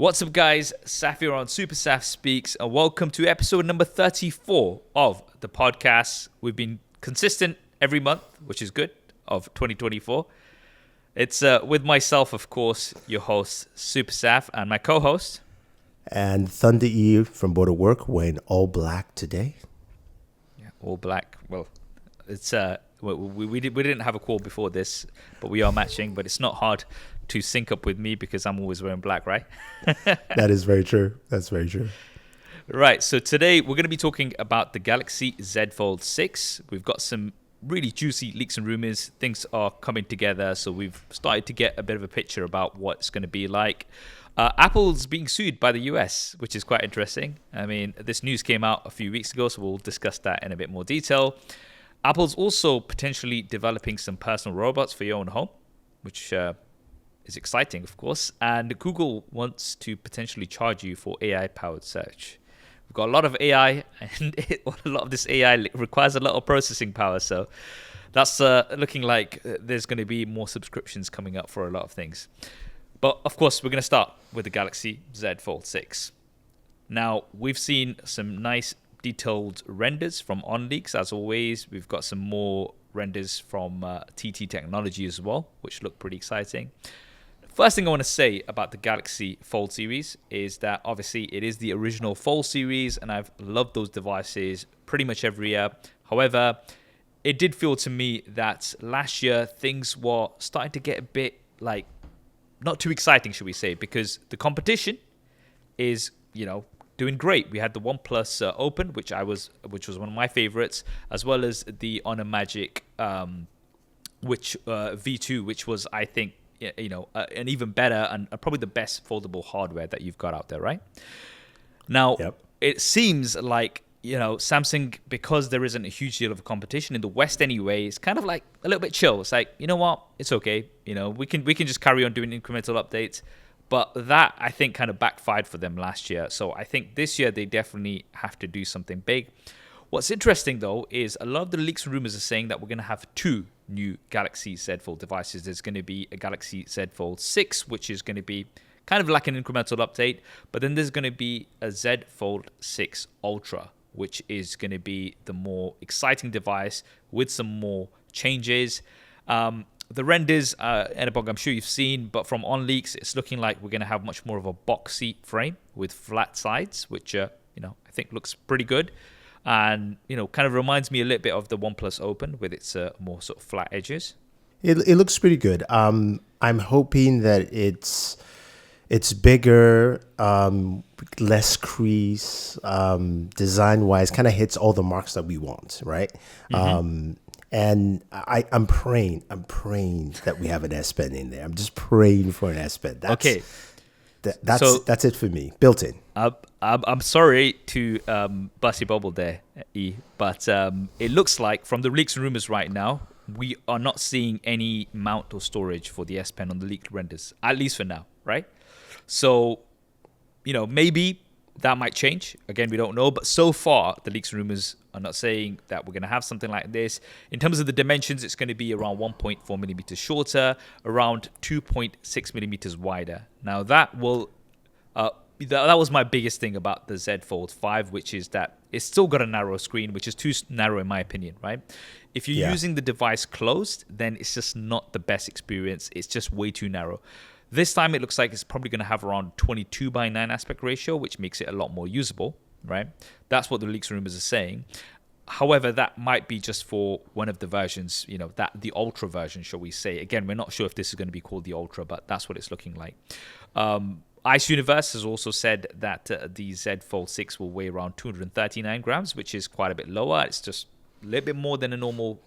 What's up, guys? Saf here on SuperSaf Speaks, and welcome to episode number 34 of the podcast. We've been consistent every month, which is good, of 2024. It's with myself, of course, your host, SuperSaf, and my co-host. And Thunder E from Border Work wearing all black today. Yeah, all black. Well, it's we didn't have a call before this, but we are matching. But it's not hard to sync up with me because I'm always wearing black, right? That is very true. That's very true. Right. So today we're going to be talking about the Galaxy Z Fold 6. We've got some really juicy leaks and rumors. Things are coming together, so we've started to get a bit of a picture about what it's going to be like. Apple's being sued by the US, which is quite interesting. I mean, this news came out a few weeks ago, so we'll discuss that in a bit more detail. Apple's also potentially developing some personal robots for your own home, which is exciting, of course. And Google wants to potentially charge you for AI-powered search. We've got a lot of AI, and a lot of this AI requires a lot of processing power. So that's looking like there's going to be more subscriptions coming up for a lot of things. But of course, we're going to start with the Galaxy Z Fold 6. Now, we've seen some nice detailed renders from OnLeaks, as always. We've got some more renders from TT Technology as well, which look pretty exciting. First thing I want to say about the Galaxy Fold series is that obviously it is the original Fold series, and I've loved those devices pretty much every year. However, it did feel to me that last year things were starting to get a bit like not too exciting, should we say, because the competition is, doing great. We had the OnePlus Open, which was one of my favorites, as well as the Honor Magic V2, which was, I think, an even better and probably the best foldable hardware that you've got out there, right? Now, It seems like, Samsung, because there isn't a huge deal of competition in the West anyway, it's kind of like a little bit chill. It's like, you know what? It's okay. We can just carry on doing incremental updates. But that, I think, kind of backfired for them last year. So I think this year they definitely have to do something big. What's interesting, though, is a lot of the leaks and rumors are saying that we're going to have two new Galaxy Z Fold devices. There's going to be a Galaxy Z Fold 6, which is going to be kind of like an incremental update. But then there's going to be a Z Fold 6 Ultra, which is going to be the more exciting device with some more changes. The renders, Enabog, I'm sure you've seen, but from OnLeaks, it's looking like we're going to have much more of a boxy frame with flat sides, which, I think looks pretty good. And, kind of reminds me a little bit of the OnePlus Open with its more sort of flat edges. It looks pretty good. I'm hoping that it's bigger, less crease, design-wise, kind of hits all the marks that we want, right? Mm-hmm. And I'm praying that we have an S Pen in there. I'm just praying for an S Pen. Okay. That's it for me, built in. I'm sorry to bust your bubble there, E, but it looks like from the leaks and rumors right now, we are not seeing any mount or storage for the S Pen on the leaked renders, at least for now, right? So, maybe that might change. Again, we don't know. But so far, the leaks and rumors are not saying that we're going to have something like this. In terms of the dimensions, it's going to be around 1.4 millimeters shorter, around 2.6 millimeters wider. Now, that will... that was my biggest thing about the Z Fold 5, which is that it's still got a narrow screen, which is too narrow in my opinion, right? If you're using the device closed, then it's just not the best experience. It's just way too narrow. This time, it looks like it's probably going to have around 22:9 aspect ratio, which makes it a lot more usable, right? That's what the leaks rumors are saying. However, that might be just for one of the versions, the Ultra version, shall we say. Again, we're not sure if this is going to be called the Ultra, but that's what it's looking like. Ice Universe has also said that the Z Fold 6 will weigh around 239 grams, which is quite a bit lower. It's just a little bit more than a normal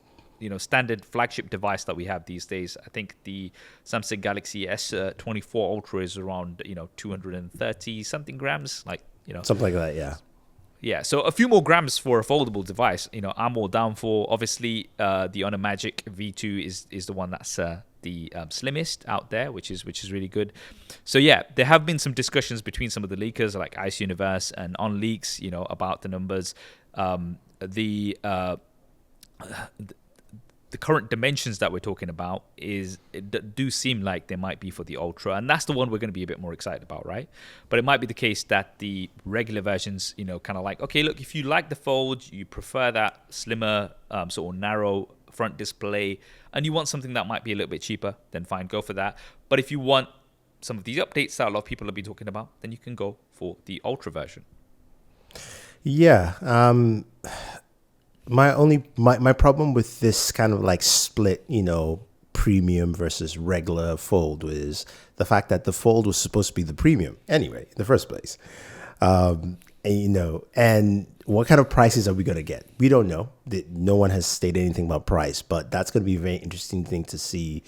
standard flagship device that we have these days. I think the Samsung Galaxy S24 Ultra is around 230 something grams, something like that. Yeah, so a few more grams for a foldable device. I'm all down for. Obviously, the Honor Magic V2 is the one that's the slimmest out there, which is really good. So yeah, there have been some discussions between some of the leakers like Ice Universe and OnLeaks, the current dimensions that we're talking about do seem like they might be for the Ultra, and that's the one we're going to be a bit more excited about, right? But it might be the case that the regular versions, kind of like, okay, look, if you like the Fold, you prefer that slimmer, sort of narrow front display, and you want something that might be a little bit cheaper, then fine, go for that. But if you want some of these updates that a lot of people have been talking about, then you can go for the Ultra version. Yeah. My problem with this kind of like split, premium versus regular Fold was the fact that the Fold was supposed to be the premium anyway in the first place. And what kind of prices are we going to get? We don't know. No one has stated anything about price, but that's going to be a very interesting thing to see.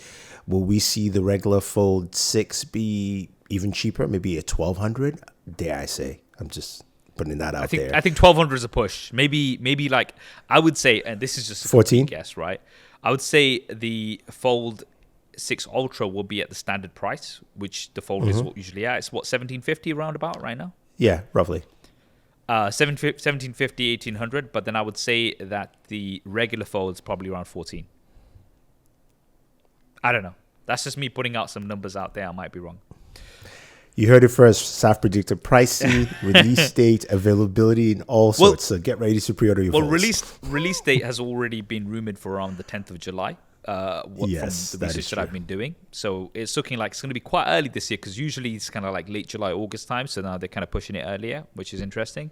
Will we see the regular Fold 6 be even cheaper? Maybe a 1200? Dare I say? I'm just putting that out there. I think 1200 is a push. Maybe like, I would say, and this is just a 14 guess, right? I would say the Fold 6 Ultra will be at the standard price, which the Fold is usually at. It's what, 1750 roundabout right now? Yeah, roughly. 1750, 1800, but then I would say that the regular Fold is probably around 14. I don't know. That's just me putting out some numbers out there. I might be wrong. You heard it first. SAF predicted pricing, release date, availability, and all sorts. So get ready to pre-order your phones. Release date has already been rumored for around the 10th of July. From the research that I've been doing. So it's looking like it's going to be quite early this year, because usually it's kind of like late July, August time. So now they're kind of pushing it earlier, which is interesting.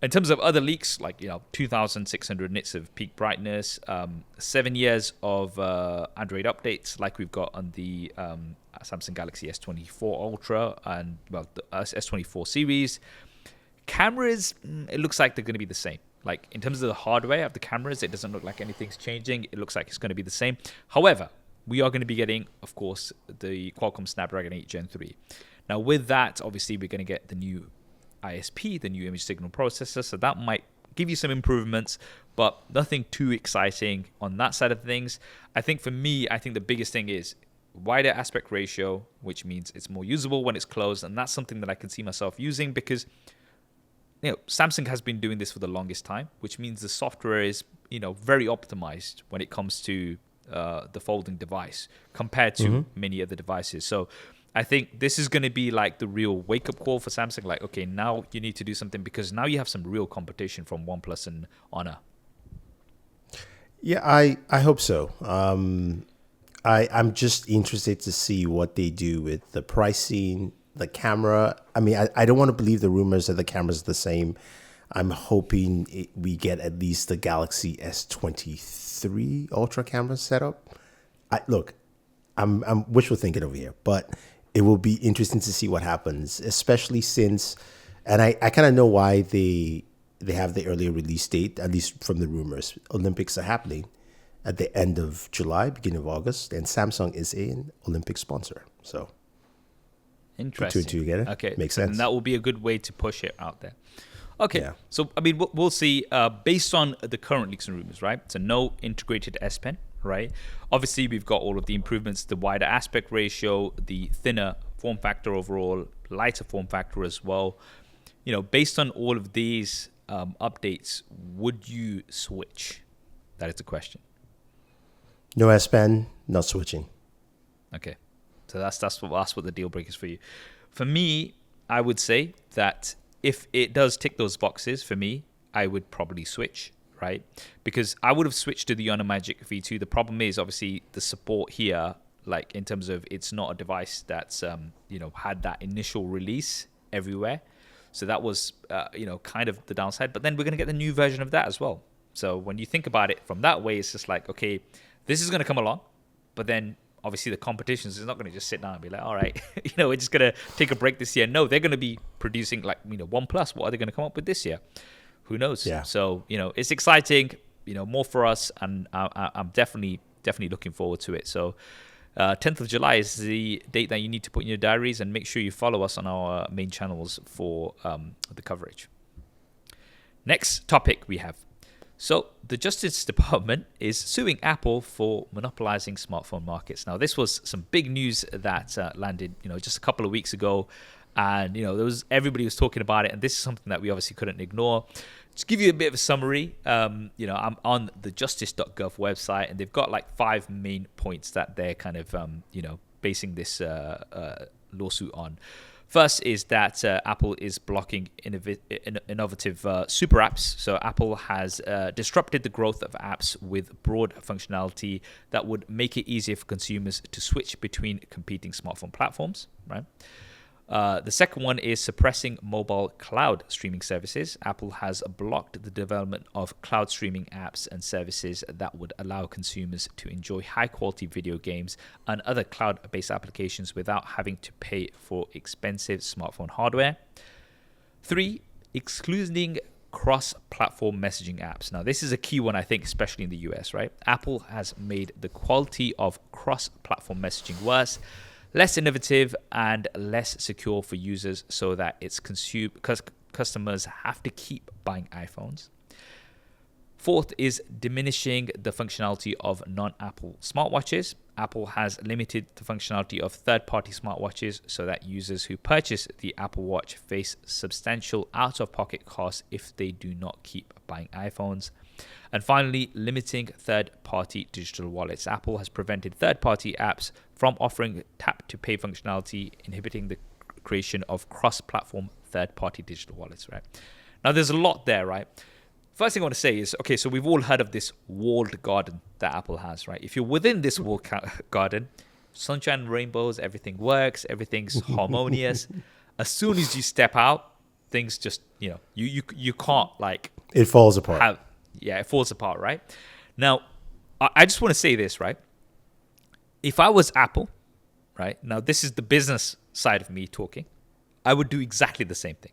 In terms of other leaks, like 2,600 nits of peak brightness, 7 years of Android updates, like we've got on the Samsung Galaxy S24 Ultra and the S24 series. Cameras, it looks like they're going to be the same. Like, in terms of the hardware of the cameras, it doesn't look like anything's changing. It looks like it's going to be the same. However, we are going to be getting, of course, the Qualcomm Snapdragon 8 Gen 3. Now, with that, obviously, we're going to get the new ISP, the new image signal processor. So that might give you some improvements, but nothing too exciting on that side of things. I think for me, the biggest thing is wider aspect ratio, which means it's more usable when it's closed. And that's something that I can see myself using, because Samsung has been doing this for the longest time, which means the software is, very optimized when it comes to the folding device compared to many other devices. So I think this is going to be like the real wake-up call for Samsung. Like, okay, now you need to do something, because now you have some real competition from OnePlus and Honor. Yeah, I hope so. I'm just interested to see what they do with the pricing, the camera. I mean, I don't want to believe the rumors that the camera's the same. I'm hoping we get at least the Galaxy S23 Ultra camera setup. I'm wishful thinking over here, but it will be interesting to see what happens, especially since, and I kind of know why they have the earlier release date, at least from the rumors. Olympics are happening at the end of July, beginning of August, and Samsung is an Olympic sponsor. So interesting. Put two and two together. Okay, makes sense. And that will be a good way to push it out there. Okay, Yeah. So I mean, we'll see. Based on the current leaks and rumors, right? So no integrated S Pen, right? Obviously, we've got all of the improvements: the wider aspect ratio, the thinner form factor overall, lighter form factor as well. Based on all of these updates, would you switch? That is the question. No S Pen, not switching. Okay, so that's what the deal breakers for you. For me, I would say that if it does tick those boxes for me, I would probably switch, right? Because I would have switched to the Honor Magic V2. The problem is obviously the support here, like in terms of it's not a device that's had that initial release everywhere. So that was kind of the downside. But then we're gonna get the new version of that as well. So when you think about it from that way, it's just like, okay, this is gonna come along, but then obviously the competition is not going to just sit down and be like, all right, we're just going to take a break this year. No, they're going to be producing like, OnePlus. What are they going to come up with this year? Who knows? Yeah. So, it's exciting, more for us. And I'm definitely looking forward to it. So 10th of July is the date that you need to put in your diaries, and make sure you follow us on our main channels for the coverage. Next topic we have. So the Justice Department is suing Apple for monopolizing smartphone markets. Now, this was some big news that landed, just a couple of weeks ago, and everybody was talking about it. And this is something that we obviously couldn't ignore. to give you a bit of a summary, I'm on the justice.gov website, and they've got like 5 main points that they're kind of, basing this lawsuit on. First is that Apple is blocking innovative super apps. So Apple has disrupted the growth of apps with broad functionality that would make it easier for consumers to switch between competing smartphone platforms, right? The second one is suppressing mobile cloud streaming services. Apple has blocked the development of cloud streaming apps and services that would allow consumers to enjoy high-quality video games and other cloud-based applications without having to pay for expensive smartphone hardware. 3, excluding cross-platform messaging apps. Now, this is a key one, I think, especially in the US, right? Apple has made the quality of cross-platform messaging worse, less innovative, and less secure for users, so that its customers have to keep buying iPhones. 4th is diminishing the functionality of non-Apple smartwatches. Apple has limited the functionality of third-party smartwatches so that users who purchase the Apple Watch face substantial out-of-pocket costs if they do not keep buying iPhones. And finally, limiting third-party digital wallets. Apple has prevented third-party apps from offering tap-to-pay functionality, inhibiting the creation of cross-platform third-party digital wallets, right? Now, there's a lot there, right? First thing I want to say is, okay, so we've all heard of this walled garden that Apple has, right? If you're within this walled garden, sunshine and rainbows, everything works, everything's harmonious. As soon as you step out, things just, you can't, like... It falls apart. It falls apart, right? Now, I just want to say this, right? If I was Apple, right? Now, this is the business side of me talking. I would do exactly the same thing.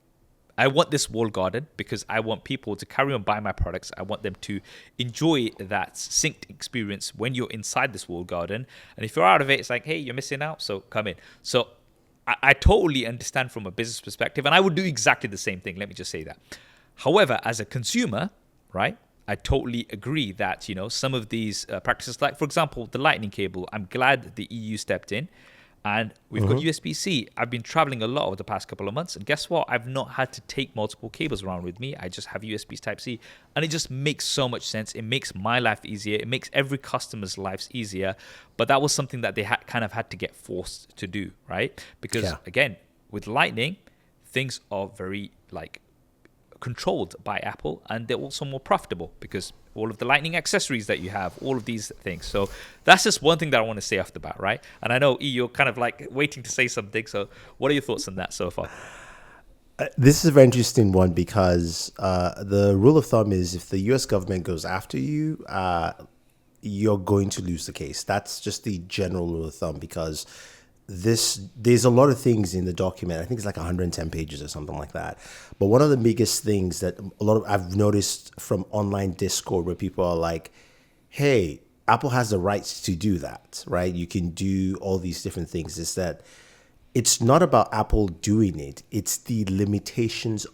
I want this walled garden because I want people to carry on buying my products. I want them to enjoy that synced experience when you're inside this walled garden. And if you're out of it, it's like, hey, you're missing out, so come in. So I totally understand from a business perspective, and I would do exactly the same thing. Let me just say that. However, as a consumer, right, I totally agree that, some of these practices, like, for example, the lightning cable, I'm glad the EU stepped in. And we've got USB-C. I've been traveling a lot over the past couple of months. And guess what? I've not had to take multiple cables around with me. I just have USB Type-C. And it just makes so much sense. It makes my life easier. It makes every customer's lives easier. But that was something that they kind of had to get forced to do, right? Because, again, with Lightning, things are very, controlled by Apple. And they're also more profitable because all of the Lightning accessories that you have, all of these things. So that's just one thing that I want to say off the bat, right? And I know, you're kind of waiting to say something. So what are your thoughts on that so far? This is a very interesting one because the rule of thumb is if the US government goes after you, you're going to lose the case. That's just the general rule of thumb because there's a lot of things in the document. I think it's like 110 pages or something like that. But one of the biggest things that I've noticed from online Discord where people are like, hey, Apple has the rights to do that, right? You can do all these different things. Is that it's not about Apple doing it. It's the limitations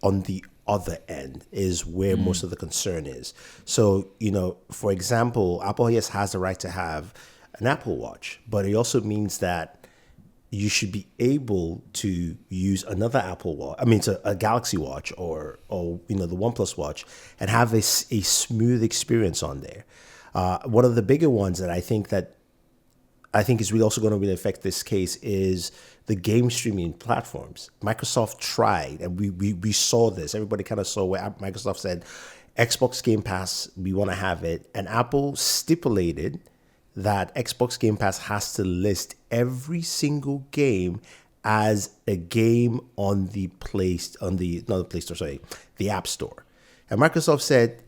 on the other end is where most of the concern is. So, for example, Apple, yes, has the right to have an Apple Watch, but it also means that you should be able to use another Apple Watch. I mean, it's a Galaxy Watch or the OnePlus Watch and have a smooth experience on there. One of the bigger ones that I think is really also going to really affect this case is the game streaming platforms. Microsoft tried, and we saw this. Everybody kind of saw where Microsoft said, Xbox Game Pass, we want to have it, and Apple stipulated that Xbox Game Pass has to list every single game as a game on the App Store. And Microsoft said,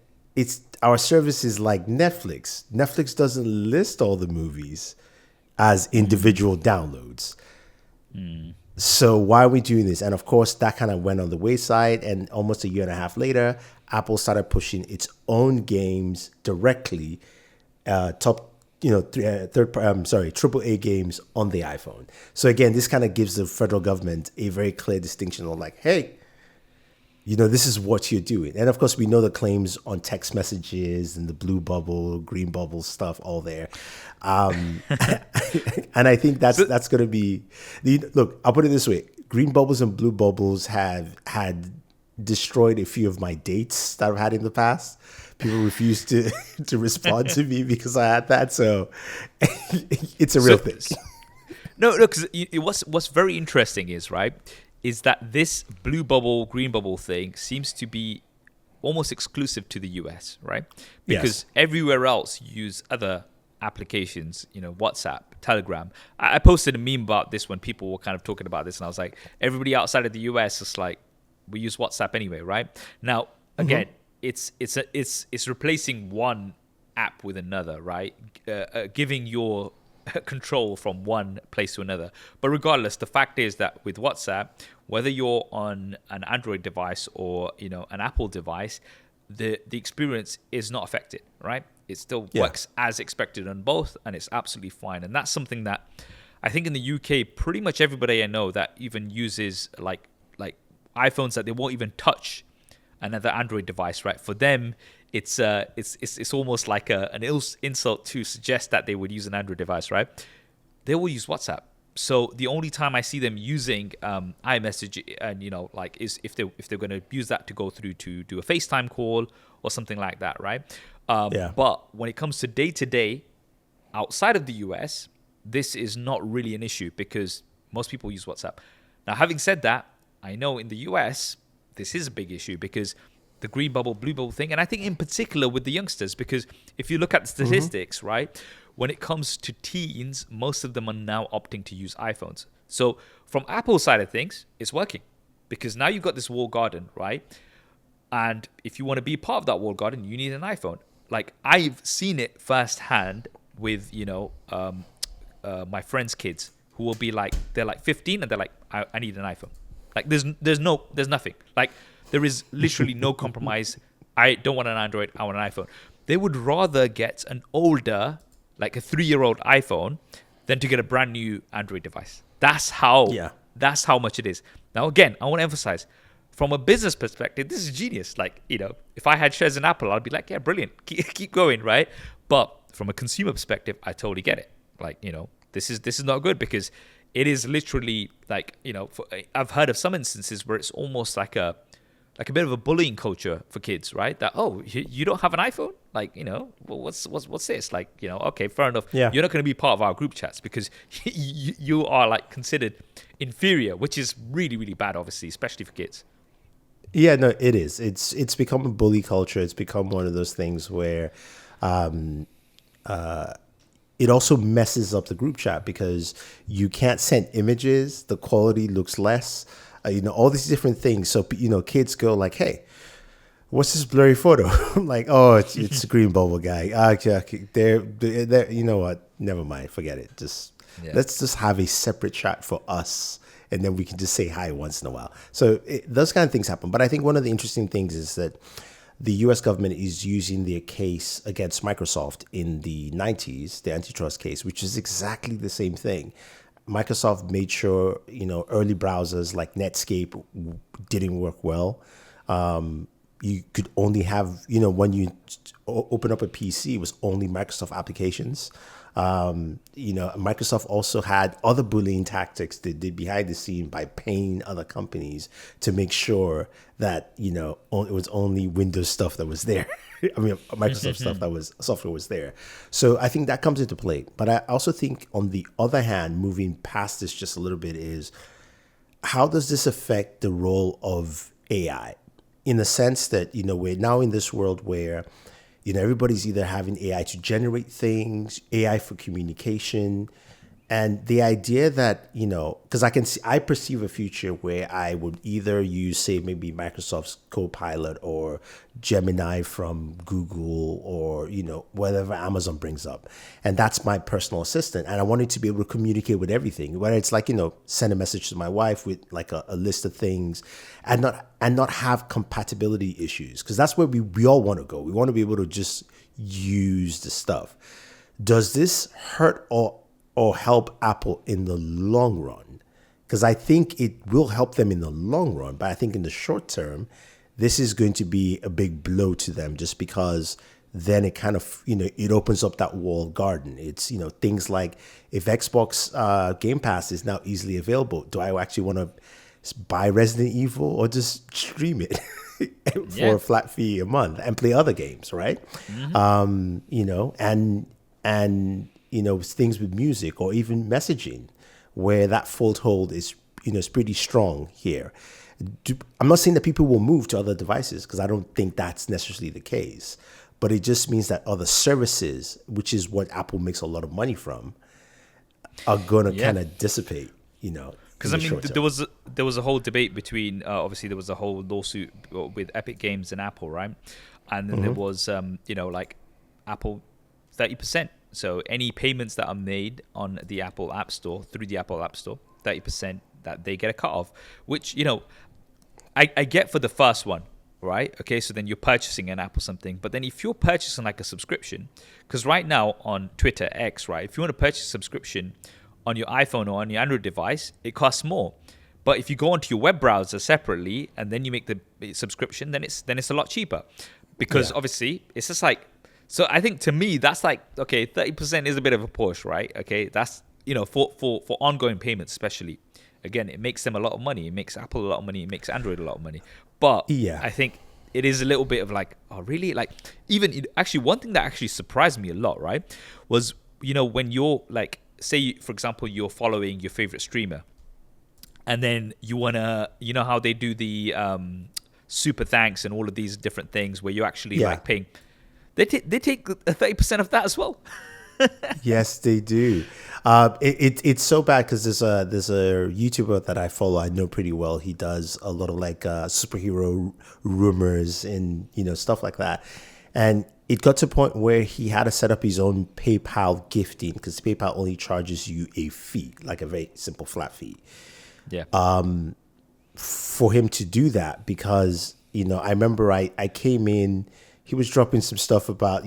our service is like Netflix. Netflix doesn't list all the movies as individual downloads. So why are we doing this? And of course, that kind of went on the wayside. And almost a year and a half later, Apple started pushing its own games directly, AAA games on the iPhone. So again, this kind of gives the federal government a very clear distinction on hey, this is what you're doing. And of course, we know the claims on text messages and the blue bubble, green bubble stuff, all there. And I think that's going to be look, I'll put it this way. Green bubbles and blue bubbles have had destroyed a few of my dates that I've had in the past. People refused to to respond to me because I had that. So it's a real So, thing. no, because what's very interesting is right is that this blue bubble, green bubble thing seems to be almost exclusive to the US, right? Yes. Because everywhere else you use other applications, WhatsApp, Telegram. I posted a meme about this when people were kind of talking about this, and I was like, everybody outside of the US is like, we use WhatsApp anyway, right? Now, again, it's replacing one app with another, right? Giving your control from one place to another. But regardless, the fact is that with WhatsApp, whether you're on an Android device or an Apple device, the experience is not affected, right? It still Yeah. works as expected on both, and it's absolutely fine. And that's something that I think in the UK, pretty much everybody I know that even uses like iPhones that they won't even touch another Android device, right? For them, it's almost like an insult to suggest that they would use an Android device, right? They will use WhatsApp. So the only time I see them using iMessage and like is if they're going to use that to go through to do a FaceTime call or something like that, right? Yeah. But when it comes to day to day outside of the US, this is not really an issue because most people use WhatsApp. Now, having said that, I know in the US this is a big issue because the green bubble, blue bubble thing, and I think in particular with the youngsters, because if you look at the statistics, right, when it comes to teens, most of them are now opting to use iPhones. So from Apple's side of things, it's working because now you've got this walled garden, right? And if you want to be part of that walled garden, you need an iPhone. Like I've seen it firsthand with my friends' kids who will be like they're like 15 and they're like I need an iPhone. Like there's nothing. Like there is literally no compromise. I don't want an Android. I want an iPhone. They would rather get an older, like a 3-year-old iPhone, than to get a brand new Android device. That's how much it is. Now again, I want to emphasize, from a business perspective, this is genius. Like if I had shares in Apple, I'd be like, yeah, brilliant, keep going, right? But from a consumer perspective, I totally get it. Like this is not good because it is literally like I've heard of some instances where it's almost like a bit of a bullying culture for kids, right? That you don't have an iPhone, like well, what's this? Like okay, fair enough. Yeah. You're not going to be part of our group chats because you are like considered inferior, which is really really bad, obviously, especially for kids. Yeah, no, it is. It's become a bully culture. It's become one of those things where it also messes up the group chat because you can't send images. The quality looks less. All these different things. So kids go like, "Hey, what's this blurry photo?" I'm like, "Oh, it's a green bubble guy." Okay. They're, you know what? Never mind. Forget it. Let's just have a separate chat for us, and then we can just say hi once in a while. So those kind of things happen. But I think one of the interesting things is that the U.S. government is using their case against Microsoft in the 90s, the antitrust case, which is exactly the same thing. Microsoft made sure, early browsers like Netscape didn't work well. You could only have, when you open up a PC, it was only Microsoft applications. Microsoft also had other bullying tactics they did behind the scene by paying other companies to make sure that, it was only Windows stuff that was there. I mean, Microsoft software was there. So I think that comes into play. But I also think on the other hand, moving past this just a little bit is how does this affect the role of AI? In the sense that, we're now in this world where everybody's either having AI to generate things, AI for communication, and the idea that, because I perceive a future where I would either use, say, maybe Microsoft's Copilot or Gemini from Google or, whatever Amazon brings up. And that's my personal assistant. And I wanted to be able to communicate with everything, whether it's like, send a message to my wife with like a list of things and not have compatibility issues. Because that's where we all want to go. We want to be able to just use the stuff. Does this hurt or help Apple in the long run? Because I think it will help them in the long run, but I think in the short term, this is going to be a big blow to them just because then it kind of, it opens up that walled garden. It's, things like if Xbox Game Pass is now easily available, do I actually want to buy Resident Evil or just stream it Yeah. for a flat fee a month and play other games, right? And things with music or even messaging, where that foothold is pretty strong here. I'm not saying that people will move to other devices because I don't think that's necessarily the case, but it just means that other services, which is what Apple makes a lot of money from, are going to Yeah. kind of dissipate, Because in I the mean, short there term. was a whole debate between obviously there was a whole lawsuit with Epic Games and Apple, right? And then there was like Apple 30%. So any payments that are made on the Apple App Store through the Apple App Store, 30% that they get a cut of, which I get for the first one, right? Okay, so then you're purchasing an app or something. But then if you're purchasing like a subscription, because right now on Twitter X, right, if you want to purchase a subscription on your iPhone or on your Android device, it costs more. But if you go onto your web browser separately and then you make the subscription, then it's a lot cheaper, because Yeah. obviously it's just like. So I think to me that's like, okay, 30% is a bit of a push, right? Okay, that's for ongoing payments especially. Again, it makes them a lot of money. It makes Apple a lot of money. It makes Android a lot of money. But Yeah. I think it is a little bit of like, oh, really? Like, actually, one thing that actually surprised me a lot, right, was, when you're like, say, for example, you're following your favorite streamer, and then you want to, how they do the super thanks and all of these different things where you're actually Yeah. like paying. They take 30% of that as well. Yes, they do. It's so bad because there's a YouTuber that I follow. I know pretty well. He does a lot of like superhero rumors and stuff like that. And it got to a point where he had to set up his own PayPal gifting because PayPal only charges you a fee, like a very simple flat fee, Yeah. for him to do that. Because I remember I came in. He was dropping some stuff about,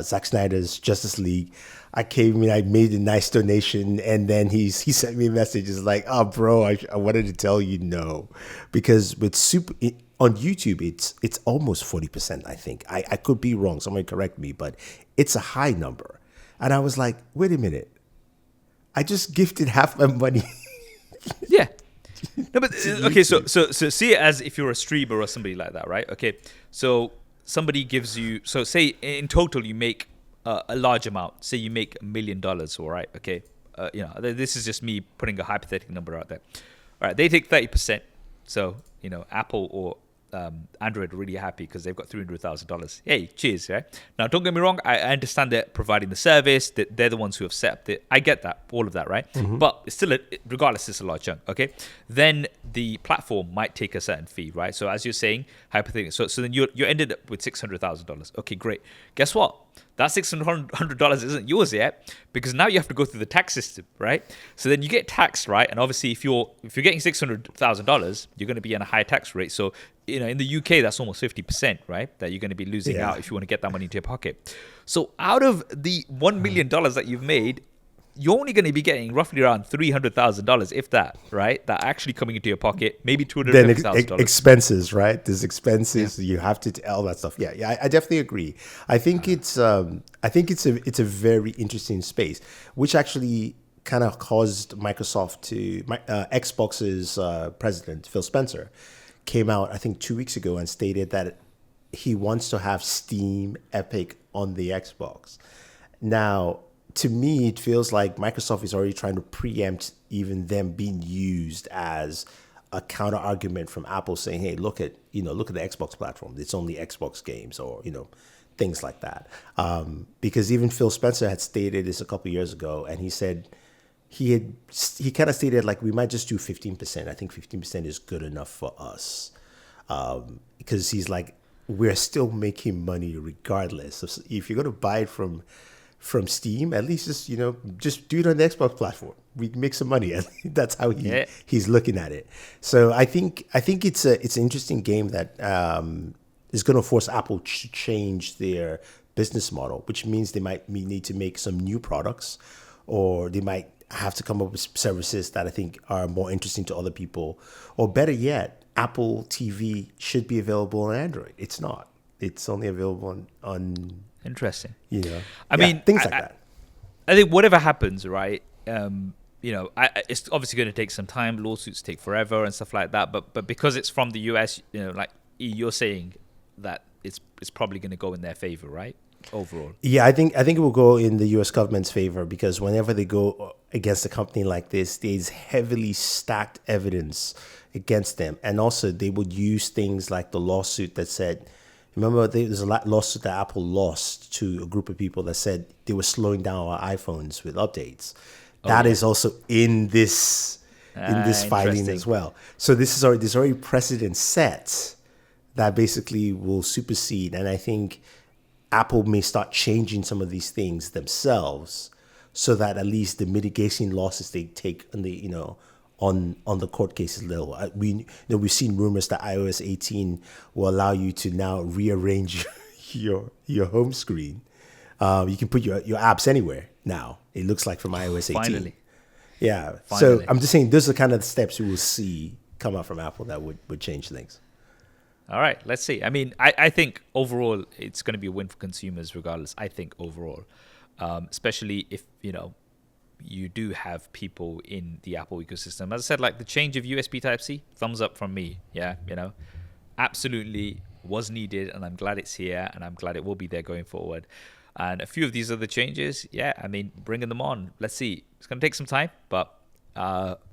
Zack Snyder's Justice League. I came in, I made a nice donation, and then he sent me a message. It's like, oh, bro, I wanted to tell you no. Because on YouTube, it's almost 40%, I think. I could be wrong. Somebody correct me, but it's a high number. And I was like, wait a minute. I just gifted half my money. Yeah. No, but okay. So see it as if you're a streamer or somebody like that, right? Okay. So somebody gives you. So say in total you make a large amount. Say you make $1 million. All right. Okay. This is just me putting a hypothetical number out there. All right. They take 30%. So Apple or Android are really happy because they've got $300,000. Hey, cheers, right? Now, don't get me wrong. I understand they're providing the service. That they're the ones who have set up it. I get that, all of that, right? But it's still, regardless, it's a large chunk, okay? Then the platform might take a certain fee, right? So as you're saying, hypothetically, so then you ended up with $600,000. Okay, great. Guess what? That $600 isn't yours yet, because now you have to go through the tax system, right? So then you get taxed, right? And obviously, if you're getting $600,000, you're going to be on a high tax rate. So in the UK, that's almost 50%, right? That you're going to be losing Yeah. out if you want to get that money into your pocket. So out of the $1 million that you've made, you're only going to be getting roughly around $300,000, if that, right? That actually coming into your pocket, maybe Then $250,000. expenses, right? There's expenses. You have to all that stuff. Yeah. I definitely agree. I think it's a very interesting space, which actually kind of caused Microsoft Xbox's president Phil Spencer came out, I think 2 weeks ago, and stated that he wants to have Steam, Epic on the Xbox. Now, to me, it feels like Microsoft is already trying to preempt even them being used as a counter argument from Apple, saying, "Hey, look at the Xbox platform. It's only Xbox games," or things like that. Because even Phil Spencer had stated this a couple of years ago, and he said he kind of stated like we might just do 15%. I think 15% is good enough for us, because he's like, we're still making money regardless. So if you're going to buy it from Steam, at least just do it on the Xbox platform. We can make some money. That's how he's looking at it. So I think it's an interesting game that is going to force Apple to change their business model, which means they might need to make some new products, or they might have to come up with services that I think are more interesting to other people, or better yet, Apple TV should be available on Android. It's not. It's only available on Interesting. I I mean, things like that. I think whatever happens, right? it's obviously going to take some time. Lawsuits take forever and stuff like that. But because it's from the US, like you're saying that it's probably going to go in their favor, right? Overall. Yeah, I think it will go in the U.S. government's favor because whenever they go against a company like this, there's heavily stacked evidence against them, and also they would use things like the lawsuit that said, remember there's a lawsuit that Apple lost to a group of people that said they were slowing down our iPhones with updates. That is also in this filing as well. So there's already precedent set that basically will supersede, and I think Apple may start changing some of these things themselves, so that at least the mitigation losses they take on the on the court cases level. We've seen rumors that iOS 18 will allow you to now rearrange your home screen. You can put your apps anywhere now. It looks like from iOS 18. Finally. Yeah. Finally. So I'm just saying those are kind of the steps we will see come out from Apple that would change things. All right, let's see. I mean, I think overall it's going to be a win for consumers regardless. I think overall, especially if, you do have people in the Apple ecosystem. As I said, like the change of USB Type-C, thumbs up from me. Yeah, absolutely was needed, and I'm glad it's here, and I'm glad it will be there going forward. And a few of these other changes, bringing them on. Let's see. It's going to take some time, but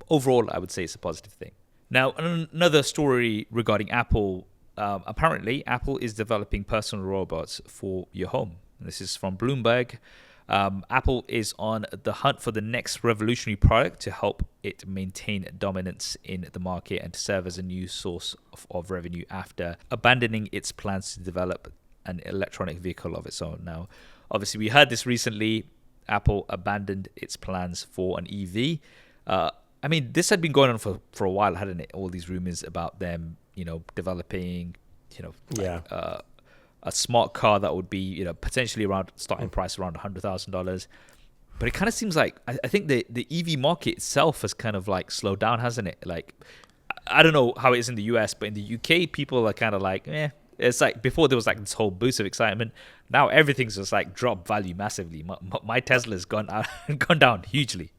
overall, I would say it's a positive thing. Now, another story regarding Apple. Apparently, Apple is developing personal robots for your home. This is from Bloomberg. Apple is on the hunt for the next revolutionary product to help it maintain dominance in the market and to serve as a new source of revenue after abandoning its plans to develop an electronic vehicle of its own. Now, obviously, we heard this recently. Apple abandoned its plans for an EV. I mean, this had been going on for a while, hadn't it? All these rumors about them, developing, a smart car that would be, potentially around starting price around $100,000. But it kind of seems like I think the EV market itself has kind of like slowed down, hasn't it? Like, I don't know how it is in the US, but in the UK, people are kind of like, It's like before there was like this whole boost of excitement. Now everything's just like dropped value massively. My Tesla's gone down hugely.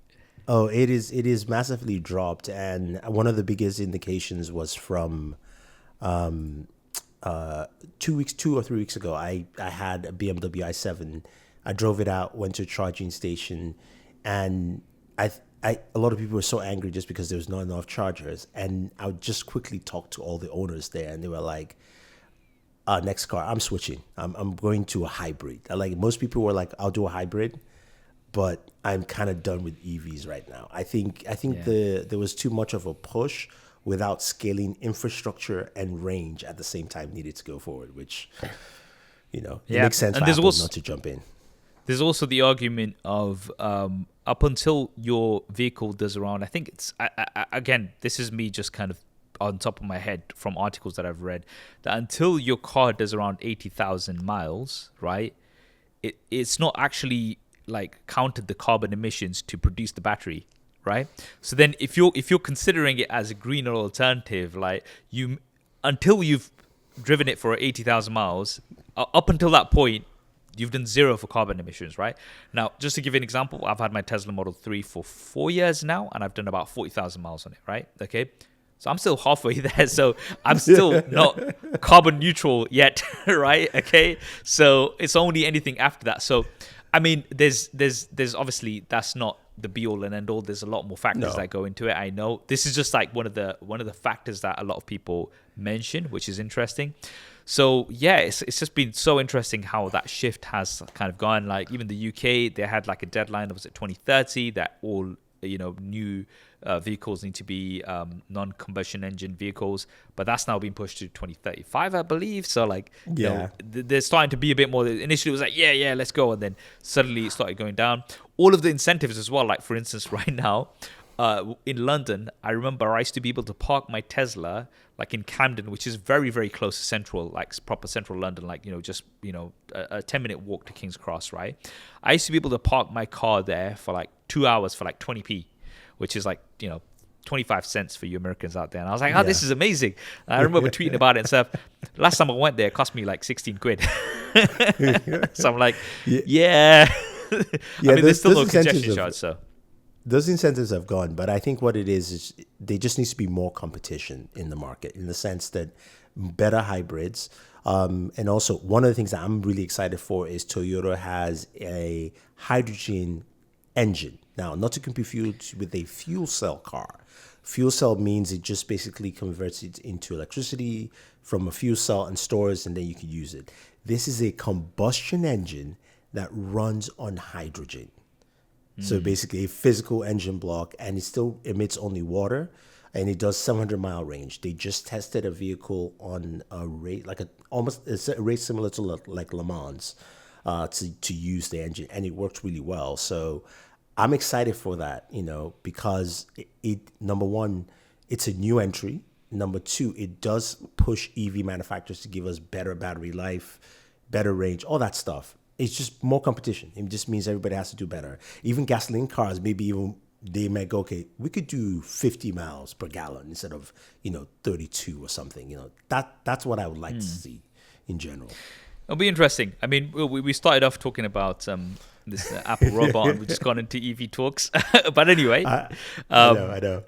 Oh, it is massively dropped, and one of the biggest indications was from 2 or 3 weeks ago. I had a BMW i7. I drove it out, went to a charging station, and a lot of people were so angry just because there was not enough chargers. And I would just quickly talk to all the owners there, and they were like, "Next car, I'm switching. I'm going to a hybrid." Like most people were like, "I'll do a hybrid." But I'm kind of done with EVs right now. I think there was too much of a push without scaling infrastructure and range at the same time needed to go forward, which, it makes sense for Apple not to jump in. There's also the argument of up until your vehicle does around, I think it's, again, this is me just kind of on top of my head from articles that I've read, that until your car does around 80,000 miles, right, it's not actually like counted the carbon emissions to produce the battery, right? So then if you're considering it as a greener alternative, like until you've driven it for 80,000 miles, up until that point, you've done zero for carbon emissions, right? Now, just to give you an example, I've had my Tesla Model 3 for 4 years now, and I've done about 40,000 miles on it, right? Okay. So I'm still halfway there. So I'm still not carbon neutral yet, right? Okay. So it's only anything after that. So I mean, there's obviously that's not the be all and end all. There's a lot more factors that go into it. I know this is just like one of the factors that a lot of people mention, which is interesting. So yeah, it's just been so interesting how that shift has kind of gone. Like even the UK, they had like a deadline. Was it 2030 that all new vehicles need to be non-combustion engine vehicles, but that's now been pushed to 2035, I believe. So like, they're starting to be a bit more. Initially, it was like, yeah, let's go, and then suddenly it started going down. All of the incentives as well. Like for instance, right now in London, I remember I used to be able to park my Tesla like in Camden, which is very, very close to central, like proper central London, like just a 10-minute walk to King's Cross, right? I used to be able to park my car there for like 2 hours for like 20p, which is like 25 cents for you Americans out there. And I was like, this is amazing. And I remember tweeting about it and stuff. Last time I went there, it cost me like 16 quid. So I'm like, I mean, there's still no congestion charge, so. those incentives have gone, but I think what it is there just needs to be more competition in the market in the sense that better hybrids. And also, one of the things that I'm really excited for is Toyota has a hydrogen engine. Now, not to confuse with a fuel cell car. Fuel cell means it just basically converts it into electricity from a fuel cell and stores, and then you can use it. This is a combustion engine that runs on hydrogen. So basically a physical engine block, and it still emits only water, and it does 700-mile range. They just tested a vehicle on a race, it's a race similar to like Le Mans, to use the engine, and it works really well. So I'm excited for that, because it number one, it's a new entry. Number two, it does push EV manufacturers to give us better battery life, better range, all that stuff. It's just more competition. It just means everybody has to do better. Even gasoline cars, maybe even they might go, okay, we could do 50 miles per gallon instead of 32 or something. That's what I would like to see in general. It'll be interesting. I mean, we started off talking about this Apple robot, and we've just gone into EV talks. But anyway, I know.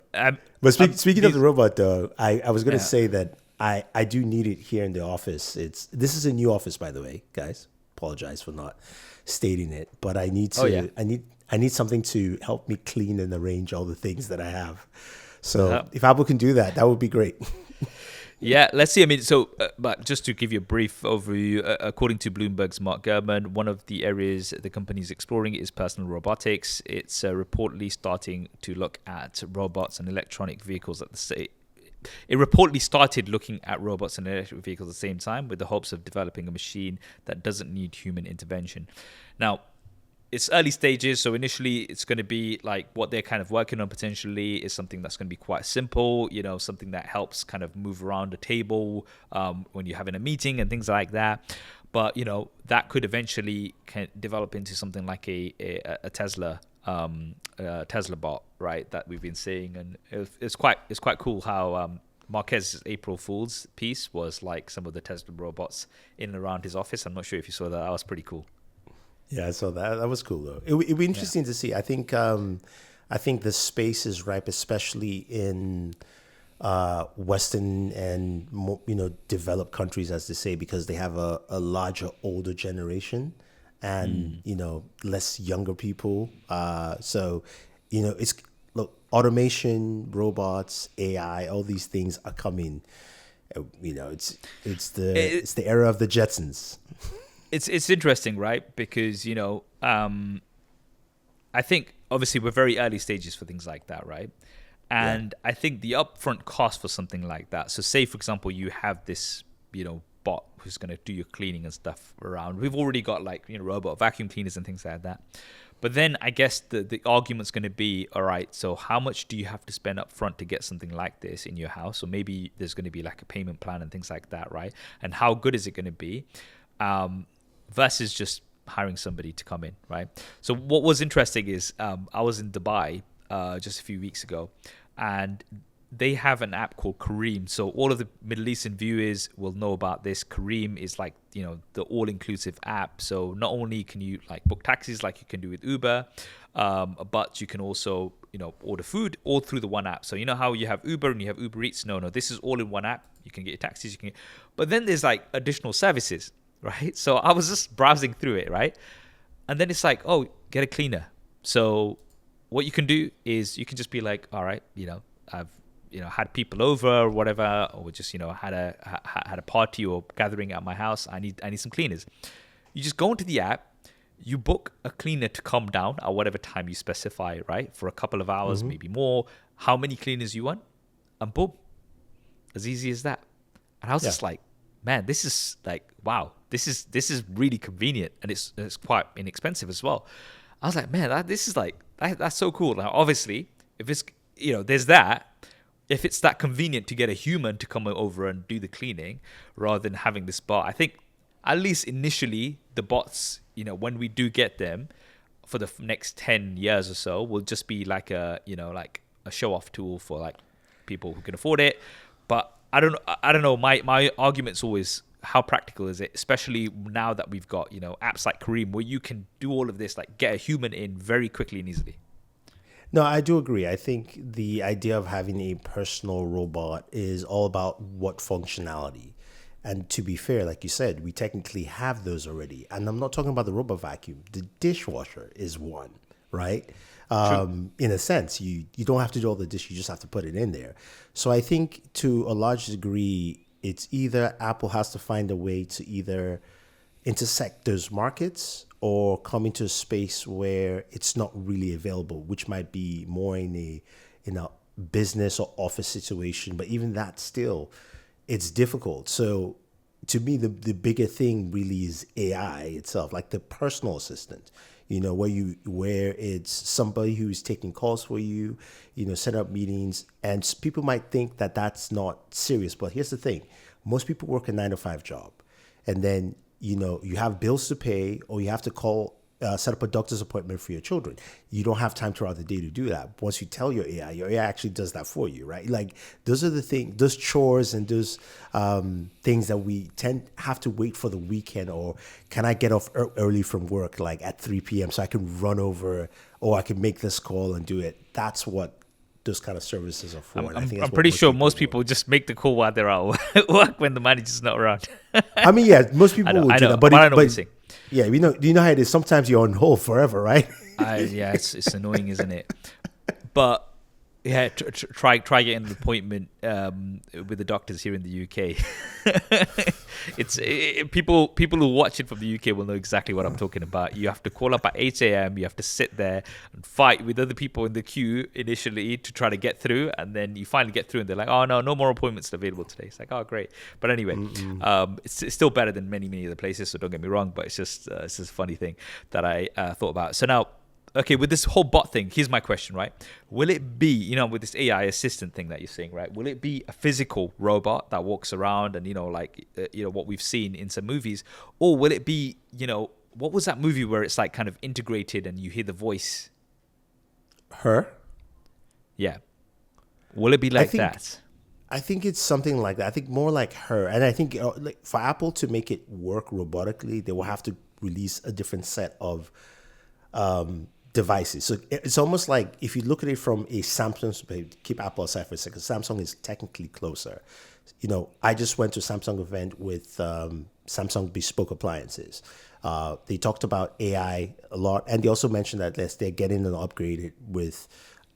But speaking of the robot, though, I was going to say that I do need it here in the office. This is a new office, by the way, guys. Apologize for not stating it, but I need to. I need something to help me clean and arrange all the things that I have. So if Apple can do that, that would be great. Yeah, let's see. I mean, but just to give you a brief overview, according to Bloomberg's Mark Gurman, one of the areas the company is exploring is personal robotics. It's reportedly starting to look at robots and electronic vehicles at the same. It reportedly started looking at robots and electric vehicles at the same time with the hopes of developing a machine that doesn't need human intervention. Now, it's early stages, so initially it's going to be like what they're kind of working on potentially is something that's going to be quite simple, something that helps kind of move around a table when you're having a meeting and things like that. But, that could eventually develop into something like a Tesla Tesla bot, right, that we've been seeing, and it's quite cool how Marquez's April Fool's piece was like some of the Tesla robots in and around his office. I'm not sure if you saw that. That was pretty cool. Yeah, I saw that. That was cool though. It'd be interesting to see. I think the space is ripe, especially in Western and developed countries, as they say, because they have a larger, older generation. And less younger people. So it's automation, robots, AI, all these things are coming. It's the era of the Jetsons. It's interesting, right? Because I think obviously we're very early stages for things like that, right? And I think the upfront cost for something like that. So say for example you have this bot who's going to do your cleaning and stuff around. We've already got robot vacuum cleaners and things like that. But then I guess the argument's going to be, all right, so how much do you have to spend up front to get something like this in your house? Or maybe there's going to be like a payment plan and things like that, right? And how good is it going to be versus just hiring somebody to come in, right? So what was interesting is I was in Dubai just a few weeks ago, and they have an app called Kareem. So all of the Middle Eastern viewers will know about this. Kareem is like, the all-inclusive app. So not only can you like book taxis like you can do with Uber, but you can also, order food all through the one app. So you know how you have Uber and you have Uber Eats? No, this is all in one app. You can get your taxis. But then there's like additional services, right? So I was just browsing through it, right? And then it's like, oh, get a cleaner. So what you can do is you can just be like, all right, I've had people over or whatever, or just had a party or gathering at my house. I need some cleaners. You just go into the app, you book a cleaner to come down at whatever time you specify, right? For a couple of hours, maybe more. How many cleaners you want, and boom, as easy as that. And I was just like, man, this is like, wow, this is really convenient, and it's quite inexpensive as well. I was like, man, this is like that's so cool. Now, obviously, if it's there's that. If it's that convenient to get a human to come over and do the cleaning rather than having this bot, I think at least initially the bots, when we do get them for the next 10 years or so, will just be like a show-off tool for like people who can afford it. But I don't know. My argument's always how practical is it, especially now that we've got apps like Kareem where you can do all of this, like get a human in very quickly and easily. No, I do agree. I think the idea of having a personal robot is all about what functionality. And to be fair, like you said, we technically have those already. And I'm not talking about the robot vacuum. The dishwasher is one, right? True. In a sense, you don't have to do all the dish, you just have to put it in there. So I think to a large degree, it's either Apple has to find a way to either intersect those markets or come into a space where it's not really available, which might be more in a business or office situation. But even that still, it's difficult. So to me, the bigger thing really is AI itself, like the personal assistant. Where it's somebody who's taking calls for you, set up meetings, and people might think that that's not serious. But here's the thing: most people work a 9 to 5 job, and then you have bills to pay, or you have to set up a doctor's appointment for your children. You don't have time throughout the day to do that. Once you tell your AI actually does that for you, right? Like those are the things, those chores and those things that we have to wait for the weekend, or can I get off early from work, like at 3 p.m. so I can run over, or I can make this call and do it. That's what those kind of services are for. I'm, And I I'm, think I'm that's what pretty sure most want. people just make the call while they're out of work when the manager's not around. I mean, yeah, most people will I do know, that, but I know what you're saying. yeah, do you know how it is? Sometimes you're on hold forever, right? Yeah, it's annoying, isn't it? But yeah, try getting an appointment with the doctors here in the UK. People who watch it from the UK will know exactly what I'm talking about. You have to call up at 8 a.m. You have to sit there and fight with other people in the queue initially to try to get through, and then you finally get through, and they're like, "Oh no more appointments available today." It's like, "Oh great," but anyway, it's still better than many other places. So don't get me wrong, but it's just a funny thing that I thought about. So now. Okay, with this whole bot thing, here's my question, right? Will it be, with this AI assistant thing that you're saying, right? Will it be a physical robot that walks around and, what we've seen in some movies? Or will it be, what was that movie where it's like kind of integrated and you hear the voice? Her? Yeah. Will it be like that? I think it's something like that. I think more like her. And I think like for Apple to make it work robotically, they will have to release a different set of devices. So it's almost like if you look at it from a Samsung, keep Apple aside for a second, Samsung is technically closer. I just went to a Samsung event with Samsung Bespoke Appliances. They talked about AI a lot, and they also mentioned that they're getting an upgrade with,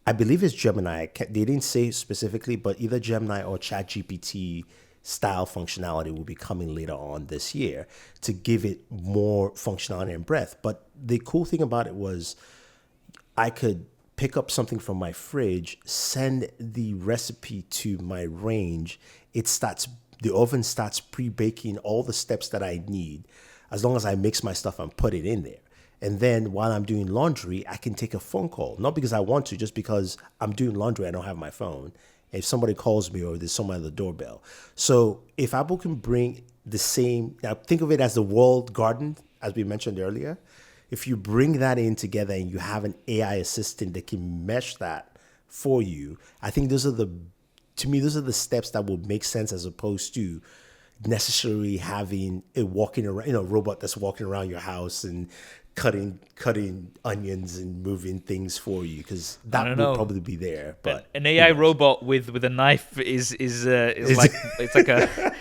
I believe it's Gemini. They didn't say specifically, but either Gemini or ChatGPT style functionality will be coming later on this year to give it more functionality and breadth. But the cool thing about it was I could pick up something from my fridge, send the recipe to my range. The oven starts pre-baking all the steps that I need as long as I mix my stuff and put it in there. And then while I'm doing laundry, I can take a phone call. Not because I want to, just because I'm doing laundry, I don't have my phone. If somebody calls me or there's someone at the doorbell. So if Apple can bring the same, now think of it as the walled garden, as we mentioned earlier. If you bring that in together and you have an AI assistant that can mesh that for you, I think those are the steps that will make sense as opposed to necessarily having a robot that's walking around your house and cutting onions and moving things for you, because that will probably be there. But an AI robot with a knife is like it's like a.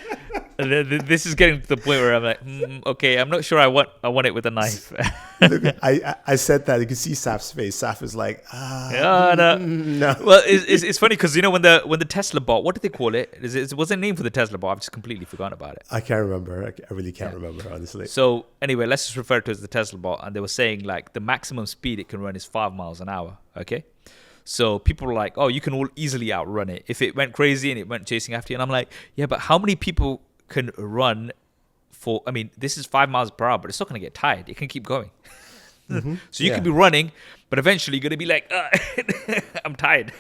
This is getting to the point where I'm like, okay, I'm not sure I want it with a knife. Look, I said that. You can see Saf's face. Saf is like, no. Well, it's funny because when the Tesla bot, what did they call it? What's the name for the Tesla bot? I've just completely forgotten about it. I can't remember. I really can't remember, honestly. So anyway, let's just refer to it as the Tesla bot. And they were saying like the maximum speed it can run is 5 miles an hour. Okay. So people were like, oh, you can all easily outrun it if it went crazy and it went chasing after you. And I'm like, yeah, but how many people can run for, I mean, this is 5 miles per hour, but it's not going to get tired. It can keep going. So you could be running, but eventually you're going to be like, I'm tired.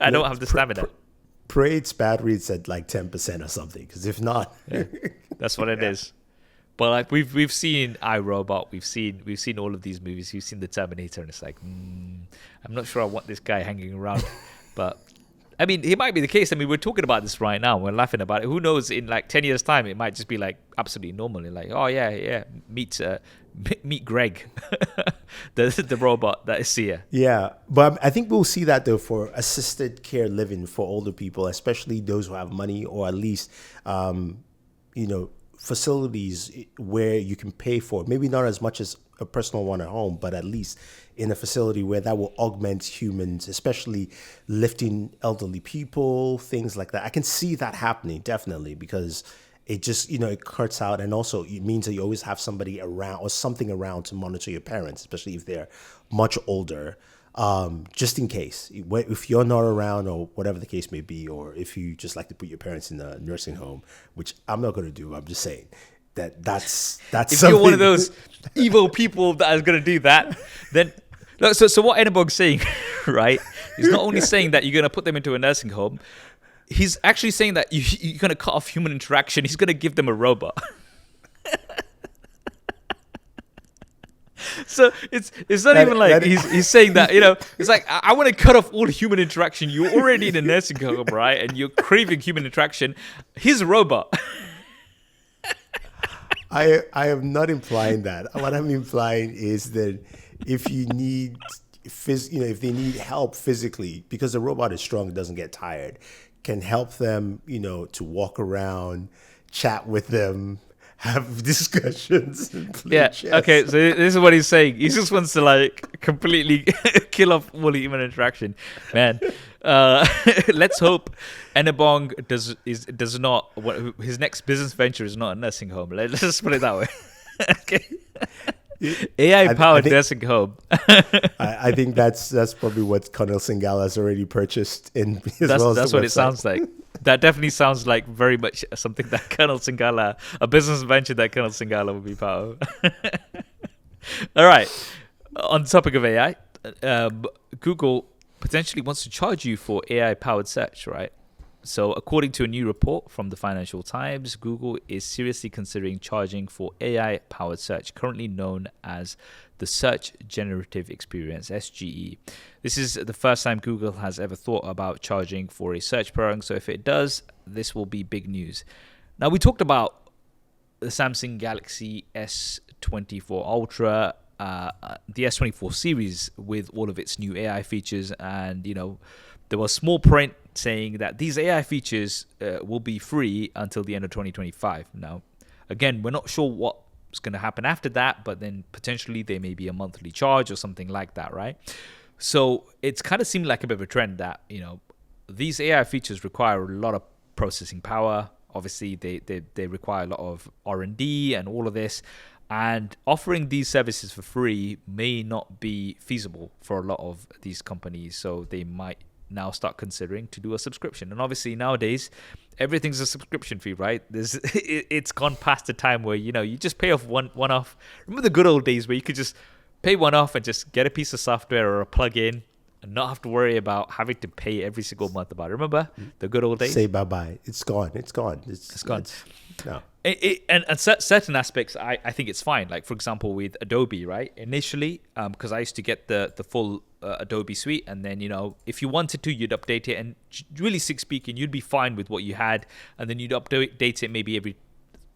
I don't have the stamina. Pray its battery's at like 10% or something, because if not, that's what it is. But like we've seen iRobot, we've seen all of these movies. We've seen the Terminator, and it's like, I'm not sure I want this guy hanging around, but I mean, it might be the case. I mean, we're talking about this right now. We're laughing about it. Who knows? In like 10 years' time, it might just be like absolutely normal. And like, oh yeah, yeah, meet Greg, the robot that is here. Yeah, but I think we'll see that though for assisted care living for older people, especially those who have money, or at least, you know, facilities where you can pay for it. Maybe not as much as a personal one at home, but at least in a facility where that will augment humans, especially lifting elderly people, things like that. I can see that happening definitely, because it just, you know, it cuts out, and also it means that you always have somebody around or something around to monitor your parents, especially if they're much older, just in case. If you're not around or whatever the case may be, or if you just like to put your parents in a nursing home, which I'm not going to do, I'm just saying that's If you're one of those evil people that is going to do that, then no. So what Enabog's saying, right? He's not only saying that you're going to put them into a nursing home. He's actually saying that you're going to cut off human interaction. He's going to give them a robot. So it's not even like he's saying that, you know, it's like, I want to cut off all human interaction. You're already in a nursing home, right? And you're craving human interaction. He's a robot. I am not implying that. What I'm implying is that if you need, if they need help physically, because the robot is strong, it doesn't get tired, can help them, you know, to walk around, chat with them, have discussions. And play Yeah. chess. Okay. So this is what he's saying. He just wants to like completely kill off all human interaction, man. Let's hope Enabong does not. His next business venture is not a nursing home. Let's just put it that way. Okay. AI powered nursing home. I think that's probably what Colonel Singala has already purchased in. That's what it sounds like. That definitely sounds like very much something that Colonel Singala, a business venture that Colonel Singala would be part of. All right. On the topic of AI, Google potentially wants to charge you for AI powered search, right? So, according to a new report from the Financial Times, Google is seriously considering charging for AI-powered search, currently known as the Search Generative Experience, SGE. This is the first time Google has ever thought about charging for a search program, so if it does, this will be big news. Now, we talked about the Samsung Galaxy S24 Ultra, the S24 series with all of its new AI features, and, you know, there was small print saying that these AI features will be free until the end of 2025. Now, again, we're not sure what's going to happen after that, but then potentially there may be a monthly charge or something like that, right? So it's kind of seemed like a bit of a trend that, you know, these AI features require a lot of processing power. Obviously, they require a lot of R&D and all of this. And offering these services for free may not be feasible for a lot of these companies. So they might now start considering to do a subscription. And obviously nowadays everything's a subscription fee, right? It's gone past the time where, you know, you just pay off one off. Remember the good old days where you could just pay one off and just get a piece of software or a plug-in and not have to worry about having to pay every single month about it. Remember the good old days? Say bye-bye. It's gone. It's gone. It's gone. No. And certain aspects, I think it's fine. Like, for example, with Adobe, right? Initially, because I used to get the full Adobe suite, and then, you know, if you wanted to, you'd update it, and really speaking, you'd be fine with what you had, and then you'd update it maybe every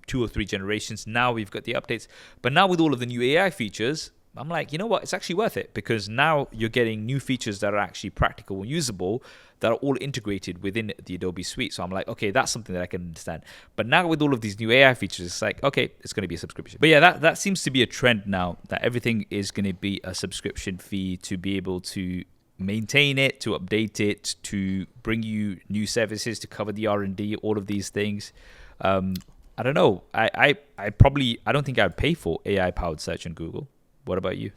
2 or 3 generations. Now we've got the updates, but now with all of the new AI features, I'm like, you know what? It's actually worth it, because now you're getting new features that are actually practical and usable, that are all integrated within the Adobe suite. So I'm like, okay, that's something that I can understand. But now with all of these new AI features, it's like, okay, it's going to be a subscription. But yeah, that seems to be a trend now, that everything is going to be a subscription fee to be able to maintain it, to update it, to bring you new services, to cover the R&D, all of these things. I don't know. I don't think I'd pay for AI powered search on Google. What about you?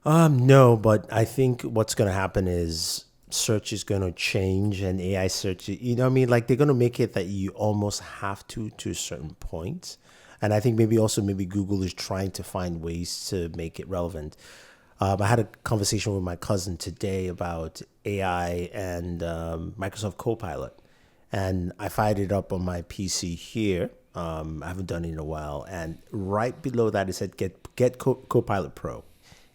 No, but I think what's going to happen is search is going to change, and AI search, you know what I mean? Like, they're going to make it that you almost have to a certain point. And I think maybe Google is trying to find ways to make it relevant. I had a conversation with my cousin today about AI and Microsoft Copilot. And I fired it up on my PC here. I haven't done it in a while. And right below that, it said, get Copilot Pro.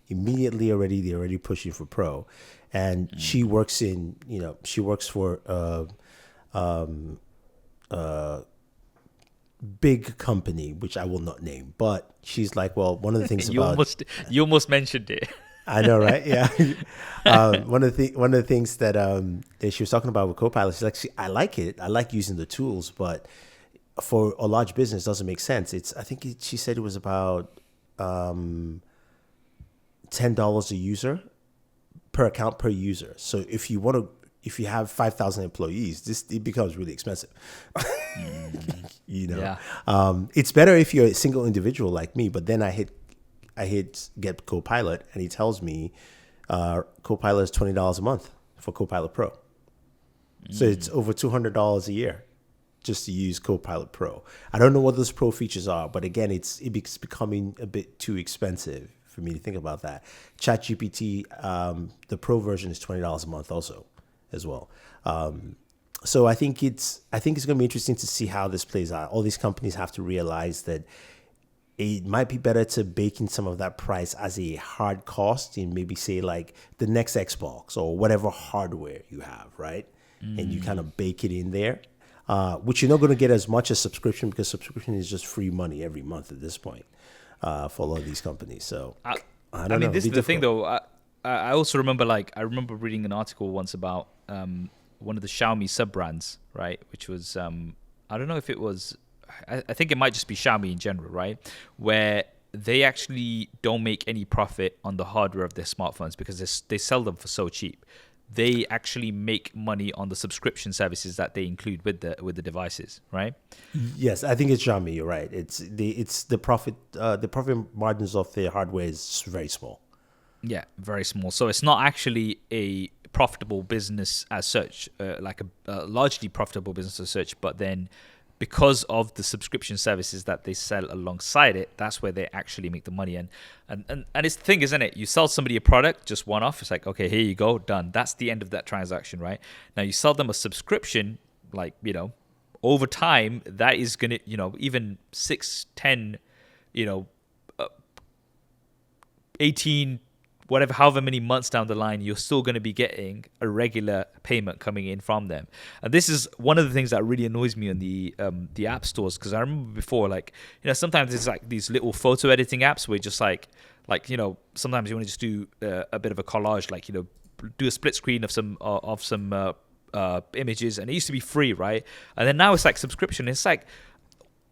Immediately they're already pushing for Pro. and she works in she works for big company, which I will not name, but she's like, well, one of the things about You almost mentioned it. I know, right? Yeah. One of the things that she was talking about with Copilot, she's like, I like it. I like using the tools, but for a large business, it doesn't make sense. She said it was about $10 a user per account per user. So if you have 5,000 employees, it becomes really expensive. Yeah. It's better if you're a single individual like me, but then I hit get Copilot, and he tells me Copilot is $20 a month for Copilot Pro. So it's over $200 a year just to use Copilot Pro. I don't know what those Pro features are, but again, it's becoming a bit too expensive for me to think about that. ChatGPT, the Pro version is $20 a month also, as well. So I think it's going to be interesting to see how this plays out. All these companies have to realize that it might be better to bake in some of that price as a hard cost in maybe say like the next Xbox or whatever hardware you have, right? And you kind of bake it in there, which you're not going to get as much as subscription, because subscription is just free money every month at this point for a lot of these companies. So I don't know. I mean, this is the thing difficult. though. I also remember I remember reading an article once about one of the Xiaomi sub brands, right? Which was I don't know if it was. I think it might just be Xiaomi in general, right? Where they actually don't make any profit on the hardware of their smartphones because they sell them for so cheap. They actually make money on the subscription services that they include with the devices, right? Yes, I think it's Xiaomi. You're right. It's the profit margins of their hardware is very small. Yeah, very small. So it's not actually a profitable business as such, like a largely profitable business as such, but then because of the subscription services that they sell alongside it, that's where they actually make the money. And it's the thing, isn't it? You sell somebody a product just one off. It's like, okay, here you go, done. That's the end of that transaction, right? Now you sell them a subscription, like, over time, that is going to, even 6, 10, 18, whatever, however many months down the line, you're still going to be getting a regular payment coming in from them. And this is one of the things that really annoys me on the app stores, because I remember before, like, sometimes it's like these little photo editing apps where just like sometimes you want to just do a bit of a collage, like, do a split screen of some images, and it used to be free, right? And then now it's like subscription. It's like,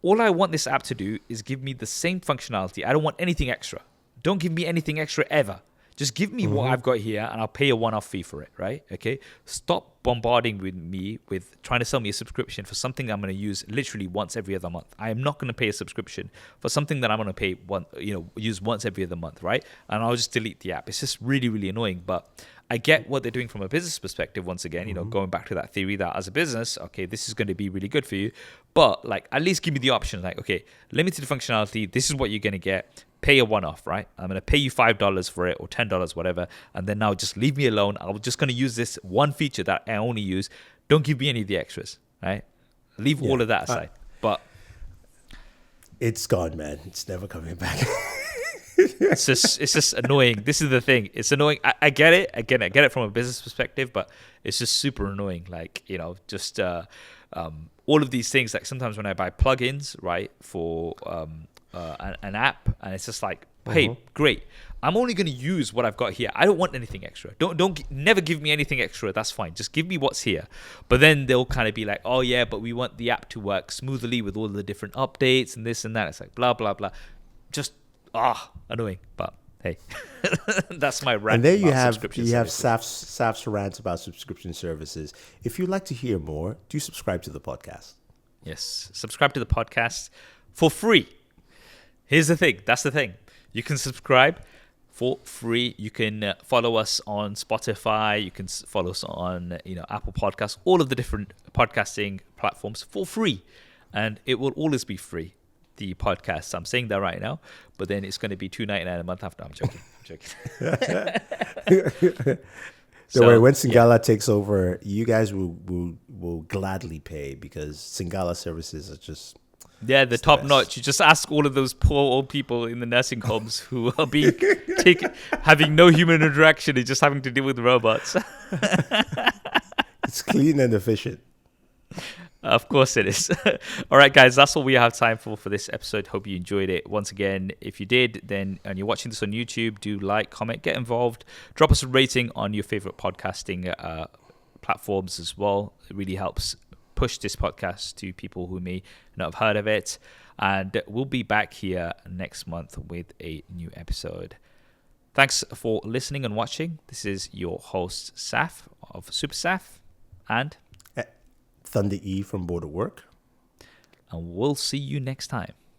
all I want this app to do is give me the same functionality. I don't want anything extra. Don't give me anything extra ever. Just give me what I've got here, and I'll pay a one-off fee for it, right? Okay. Stop bombarding me with trying to sell me a subscription for something I'm going to use literally once every other month. I am not going to pay a subscription for something that I'm going to use once every other month, right? And I'll just delete the app. It's just really, really annoying. But I get what they're doing from a business perspective. Once again, going back to that theory that as a business, okay, this is going to be really good for you. But like, at least give me the option. Like, okay, limited functionality. This is what you're going to get. Pay a one-off, right? I'm going to pay you $5 for it or $10, whatever. And then now just leave me alone. I'm just going to use this one feature that I only use. Don't give me any of the extras, right? Leave all of that aside. But it's gone, man. It's never coming back. it's just annoying. This is the thing. It's annoying. I get it. Again, I get it from a business perspective, but it's just super annoying. Like, just all of these things. Like sometimes when I buy plugins, right, for an app, and it's just like, hey, great, I'm only going to use what I've got here. I don't want anything extra. Never give me anything extra. That's fine. Just give me what's here. But then they'll kind of be like, oh yeah, but we want the app to work smoothly with all the different updates and this and that. It's like blah blah blah. Just annoying. But hey, that's my rant. And there you about have subscription Saf's rant about subscription services. If you'd like to hear more, do subscribe to the podcast. Yes, subscribe to the podcast for free. Here's the thing. That's the thing. You can subscribe for free. You can follow us on Spotify. You can follow us on Apple Podcasts, all of the different podcasting platforms for free, and it will always be free. The podcast. I'm saying that right now, but then it's going to be $2.99 a month after. I'm joking. Don't worry. When Singala takes over, you guys will gladly pay, because Singala services are just Yeah, the It's the top best. notch. You just ask all of those poor old people in the nursing homes who are being taken, having no human interaction and just having to deal with robots. It's clean and efficient. Of course it is. All right, guys, that's all we have time for this episode. Hope you enjoyed it. Once again, if you did, then and you're watching this on YouTube, do like, comment, get involved, drop us a rating on your favorite podcasting platforms as well. It really helps push this podcast to people who may not have heard of it. And we'll be back here next month with a new episode. Thanks for listening and watching. This is your host, Saf of SuperSaf, and Thunder E from Border Work. we'll see you next time.